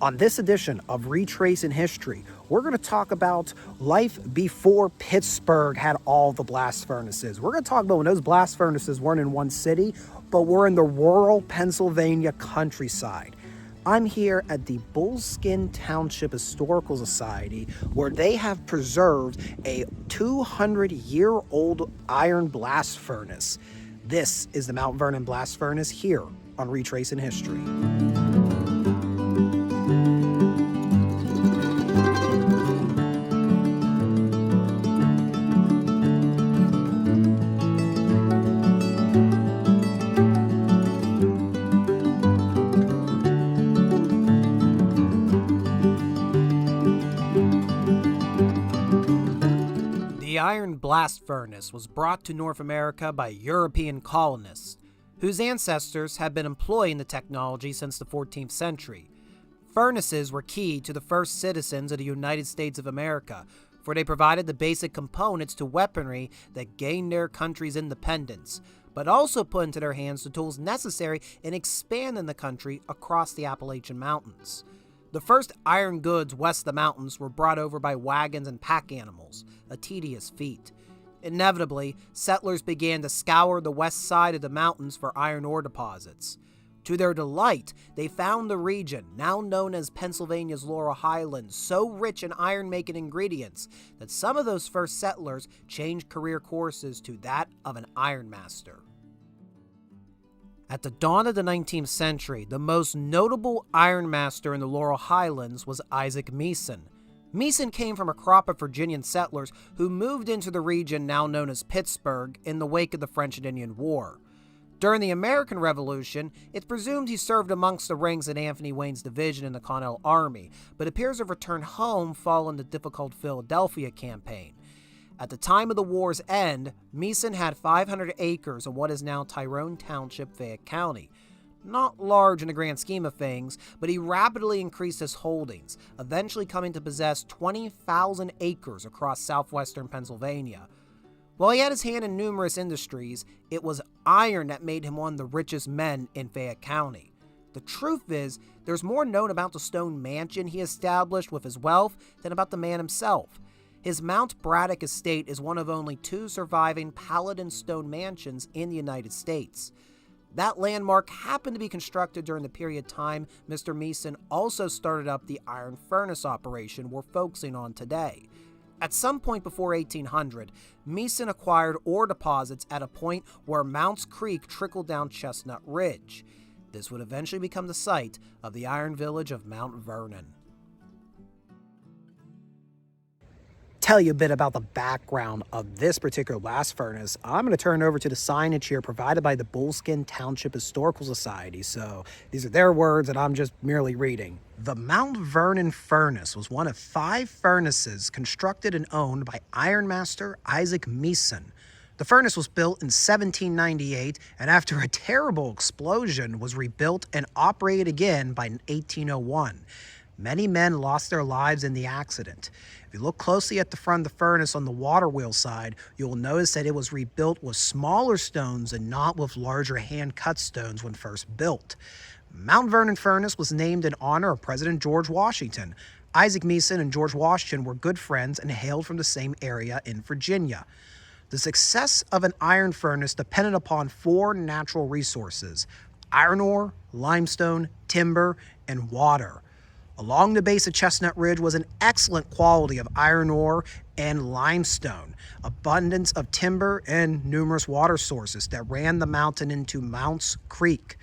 On this edition of Retracing History, we're going to talk about life before Pittsburgh had all the blast furnaces. We're going to talk about when those blast furnaces weren't in one city, but were in the rural Pennsylvania countryside. I'm here at the Bullskin Township Historical Society, where they have preserved a 200-year-old iron blast furnace. This is the Mount Vernon Blast Furnace here on Retracing History. The iron blast furnace was brought to North America by European colonists, whose ancestors had been employing the technology since the 14th century. Furnaces were key to the first citizens of the United States of America, for they provided the basic components to weaponry that gained their country's independence, but also put into their hands the tools necessary in expanding the country across the Appalachian Mountains. The first iron goods west of the mountains were brought over by wagons and pack animals, a tedious feat. Inevitably, settlers began to scour the west side of the mountains for iron ore deposits. To their delight, they found the region, now known as Pennsylvania's Laurel Highlands, so rich in iron-making ingredients that some of those first settlers changed career courses to that of an ironmaster. At the dawn of the 19th century, the most notable ironmaster in the Laurel Highlands was Isaac Meeson. Meeson came from a crop of Virginian settlers who moved into the region now known as Pittsburgh in the wake of the French and Indian War. During the American Revolution, it's presumed he served amongst the ranks in Anthony Wayne's division in the Continental Army, but appears to have returned home following the difficult Philadelphia campaign. At the time of the war's end, Meeson had 500 acres in what is now Tyrone Township, Fayette County. Not large in the grand scheme of things, but he rapidly increased his holdings, eventually coming to possess 20,000 acres across southwestern Pennsylvania. While he had his hand in numerous industries, it was iron that made him one of the richest men in Fayette County. The truth is, there's more known about the stone mansion he established with his wealth than about the man himself. His Mount Braddock estate is one of only two surviving Paladin stone mansions in the United States. That landmark happened to be constructed during the period of time Mr. Meeson also started up the iron furnace operation we're focusing on today. At some point before 1800, Meeson acquired ore deposits at a point where Mounts Creek trickled down Chestnut Ridge. This would eventually become the site of the iron village of Mount Vernon. Tell you a bit about the background of this particular blast furnace, I'm going to turn over to the signage here provided by the Bullskin Township Historical Society. So these are their words and I'm just merely reading. The Mount Vernon furnace was one of 5 furnaces constructed and owned by ironmaster Isaac Meeson. The furnace was built in 1798 and after a terrible explosion was rebuilt and operated again by 1801. Many men lost their lives in the accident. If you look closely at the front of the furnace on the water wheel side, you'll notice that it was rebuilt with smaller stones and not with larger hand-cut stones when first built. Mount Vernon Furnace was named in honor of President George Washington. Isaac Meeson and George Washington were good friends and hailed from the same area in Virginia. The success of an iron furnace depended upon 4 natural resources: iron ore, limestone, timber, and water. Along the base of Chestnut Ridge was an excellent quality of iron ore and limestone, abundance of timber, and numerous water sources that ran the mountain into Mounts Creek.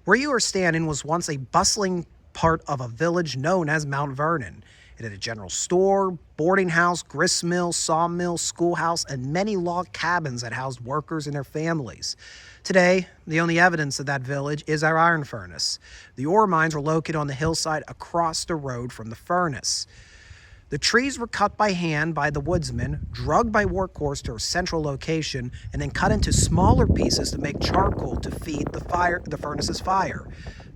Where you are standing was once a bustling part of a village known as Mount Vernon. It had a general store, boarding house, grist mill, sawmill, schoolhouse, and many log cabins that housed workers and their families. Today, the only evidence of that village is our iron furnace. The ore mines were located on the hillside across the road from the furnace. The trees were cut by hand by the woodsmen, drugged by workhorse to a central location, and then cut into smaller pieces to make charcoal to feed the furnace's fire.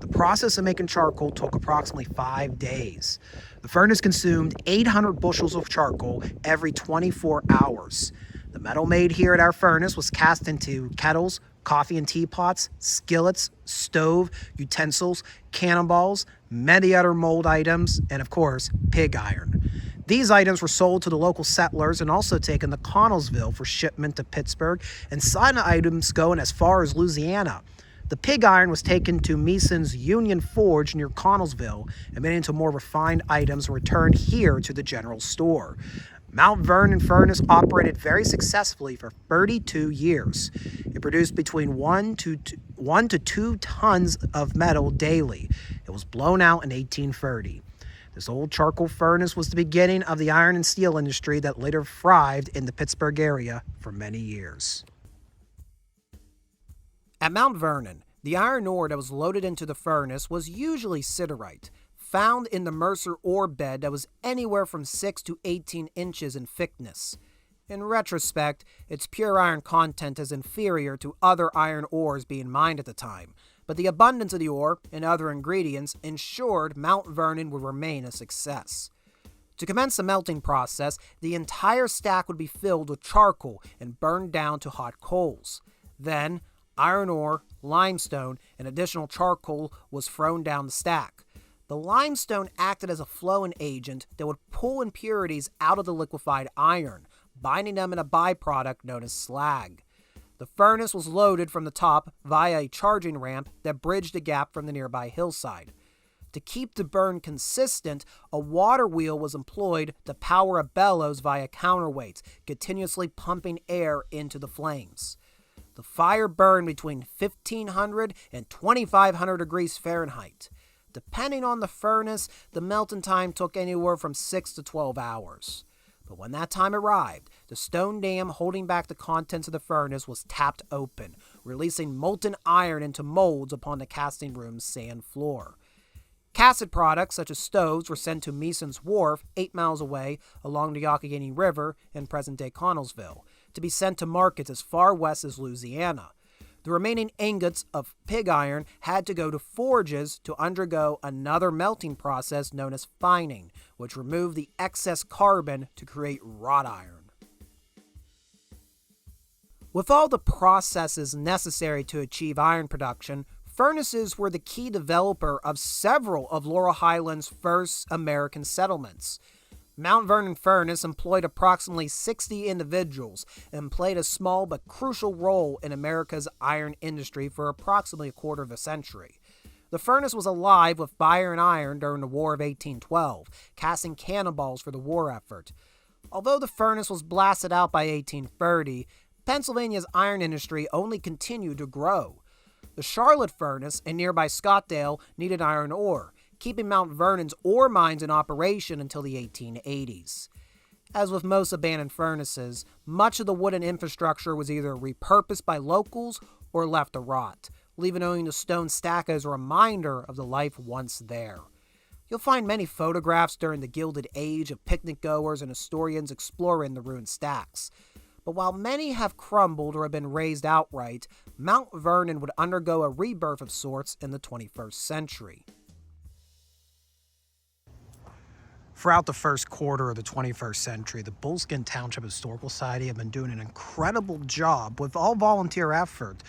The process of making charcoal took approximately 5 days. The furnace consumed 800 bushels of charcoal every 24 hours. The metal made here at our furnace was cast into kettles, coffee and teapots, skillets, stove, utensils, cannonballs, many other mold items, and of course, pig iron. These items were sold to the local settlers and also taken to Connellsville for shipment to Pittsburgh, and some items going as far as Louisiana. The pig iron was taken to Meeson's Union Forge near Connellsville and made into more refined items and returned here to the general store. Mount Vernon furnace operated very successfully for 32 years. It produced between 1 to 2 tons of metal daily. It was blown out in 1830. This old charcoal furnace was the beginning of the iron and steel industry that later thrived in the Pittsburgh area for many years. At Mount Vernon, the iron ore that was loaded into the furnace was usually siderite, found in the Mercer ore bed that was anywhere from 6 to 18 inches in thickness. In retrospect, its pure iron content is inferior to other iron ores being mined at the time, but the abundance of the ore and other ingredients ensured Mount Vernon would remain a success. To commence the melting process, the entire stack would be filled with charcoal and burned down to hot coals. Then, iron ore, limestone, and additional charcoal was thrown down the stack. The limestone acted as a flowing agent that would pull impurities out of the liquefied iron, binding them in a byproduct known as slag. The furnace was loaded from the top via a charging ramp that bridged the gap from the nearby hillside. To keep the burn consistent, a water wheel was employed to power a bellows via counterweights, continuously pumping air into the flames. The fire burned between 1,500 and 2,500 degrees Fahrenheit. Depending on the furnace, the melting time took anywhere from 6 to 12 hours. But when that time arrived, the stone dam holding back the contents of the furnace was tapped open, releasing molten iron into molds upon the casting room's sand floor. Casted products such as stoves were sent to Meeson's Wharf, 8 miles away along the Youghiogheny River in present-day Connellsville, to be sent to markets as far west as Louisiana. The remaining ingots of pig iron had to go to forges to undergo another melting process known as fining, which removed the excess carbon to create wrought iron. With all the processes necessary to achieve iron production, furnaces were the key developer of several of Laurel Highlands' first American settlements. Mount Vernon Furnace employed approximately 60 individuals and played a small but crucial role in America's iron industry for approximately a quarter of a century. The furnace was alive with fire and iron during the War of 1812, casting cannonballs for the war effort. Although the furnace was blasted out by 1830, Pennsylvania's iron industry only continued to grow. The Charlotte furnace in nearby Scottdale needed iron ore, keeping Mount Vernon's ore mines in operation until the 1880s. As with most abandoned furnaces, much of the wooden infrastructure was either repurposed by locals or left to rot, leaving only the stone stack as a reminder of the life once there. You'll find many photographs during the Gilded Age of picnic goers and historians exploring the ruined stacks. But while many have crumbled or have been razed outright, Mount Vernon would undergo a rebirth of sorts in the 21st century. Throughout the first quarter of the 21st century, the Bullskin Township Historical Society have been doing an incredible job with all volunteer effort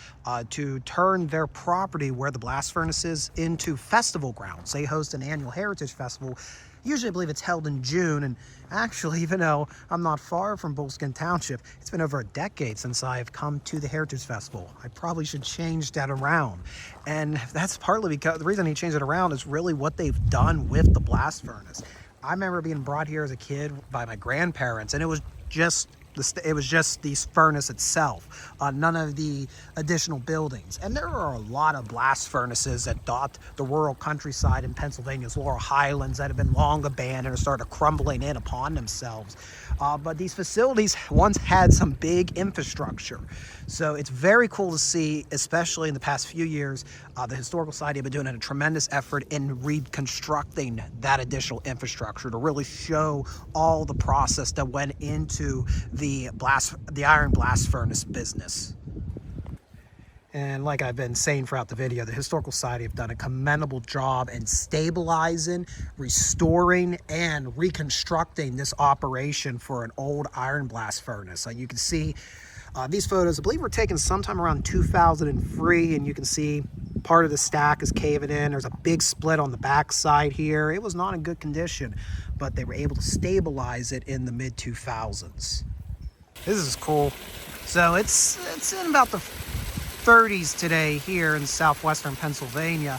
to turn their property where the blast furnace is into festival grounds. They host an annual heritage festival. Usually I believe it's held in June, and actually, even though I'm not far from Bullskin Township, it's been over a decade since I've come to the Heritage Festival. I probably should change that around. And that's partly because the reason he changed it around is really what they've done with the blast furnace. I remember being brought here as a kid by my grandparents, and it was just the furnace itself, none of the additional buildings. And there are a lot of blast furnaces that dot the rural countryside in Pennsylvania's Laurel Highlands that have been long abandoned or started crumbling in upon themselves. But these facilities once had some big infrastructure. So it's very cool to see, especially in the past few years, the Historical Society have been doing a tremendous effort in reconstructing that additional infrastructure to really show all the process that went into the iron blast furnace business. And like I've been saying throughout the video, the Historical Society have done a commendable job in stabilizing, restoring, and reconstructing this operation for an old iron blast furnace. You can see These photos, I believe, were taken sometime around 2003, and you can see part of the stack is caving in. There's a big split on the back side here. It was not in good condition, but they were able to stabilize it in the mid-2000s. This is cool. So it's in about the 30s today here in southwestern Pennsylvania.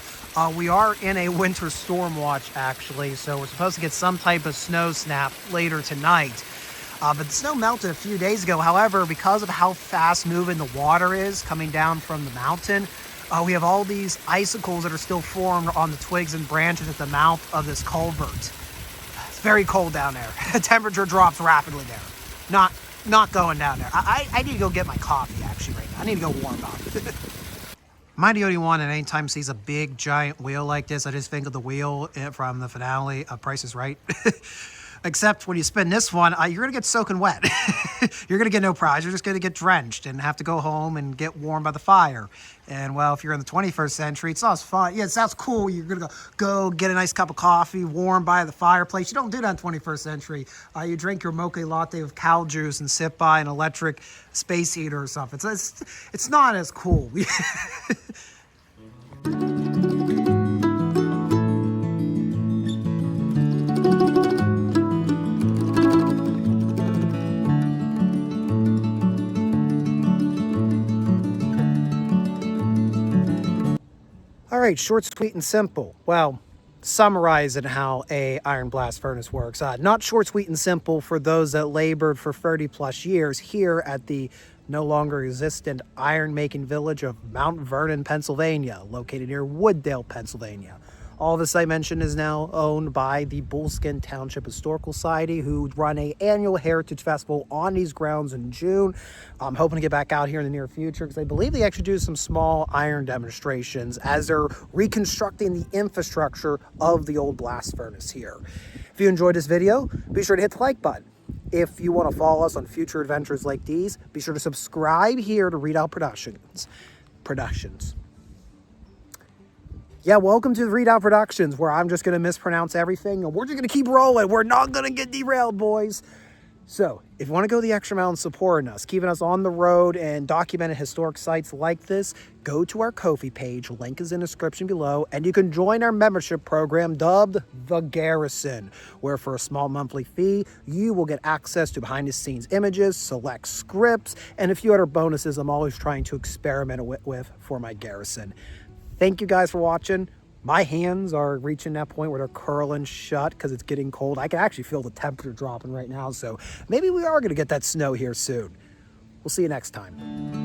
We are in a winter storm watch, actually, so we're supposed to get some type of snow snap later tonight. But the snow melted a few days ago. However, because of how fast moving the water is coming down from the mountain, we have all these icicles that are still formed on the twigs and branches at the mouth of this culvert. It's very cold down there. The temperature drops rapidly there. Not going down there. I need to go get my coffee, actually, right now. I need to go warm up. Am I the only one at any time sees a big, giant wheel like this? I just think of the wheel from the finale of Price is Right. Except when you spin this one, you're going to get soaking wet. You're going to get no prize. You're just going to get drenched and have to go home and get warm by the fire. And, well, if you're in the 21st century, it's not as fun. Yeah, it sounds cool. You're going to go get a nice cup of coffee, warm by the fireplace. You don't do that in the 21st century. You drink your mocha latte with cow juice and sit by an electric space heater or something. It's not as cool. All right, short, sweet, and simple. Well, summarizing how a iron blast furnace works. Not short, sweet, and simple for those that labored for 30 plus years here at the no longer existent iron-making village of Mount Vernon, Pennsylvania, located near Wooddale, Pennsylvania. All this I mentioned is now owned by the Bullskin Township Historical Society, who run an annual Heritage Festival on these grounds in June. I'm hoping to get back out here in the near future because I believe they actually do some small iron demonstrations as they're reconstructing the infrastructure of the old blast furnace here. If you enjoyed this video, be sure to hit the like button. If you want to follow us on future adventures like these, be sure to subscribe here to Readout Productions. Yeah, welcome to the Readout Productions, where I'm just going to mispronounce everything, and we're just going to keep rolling. We're not going to get derailed, boys. So, if you want to go the extra mile in supporting us, keeping us on the road, and documenting historic sites like this, go to our Ko-fi page. Link is in the description below, and you can join our membership program dubbed the Garrison, where for a small monthly fee, you will get access to behind-the-scenes images, select scripts, and a few other bonuses I'm always trying to experiment with for my Garrison. Thank you guys for watching. My hands are reaching that point where they're curling shut because it's getting cold. I can actually feel the temperature dropping right now, so maybe we are going to get that snow here soon. We'll see you next time.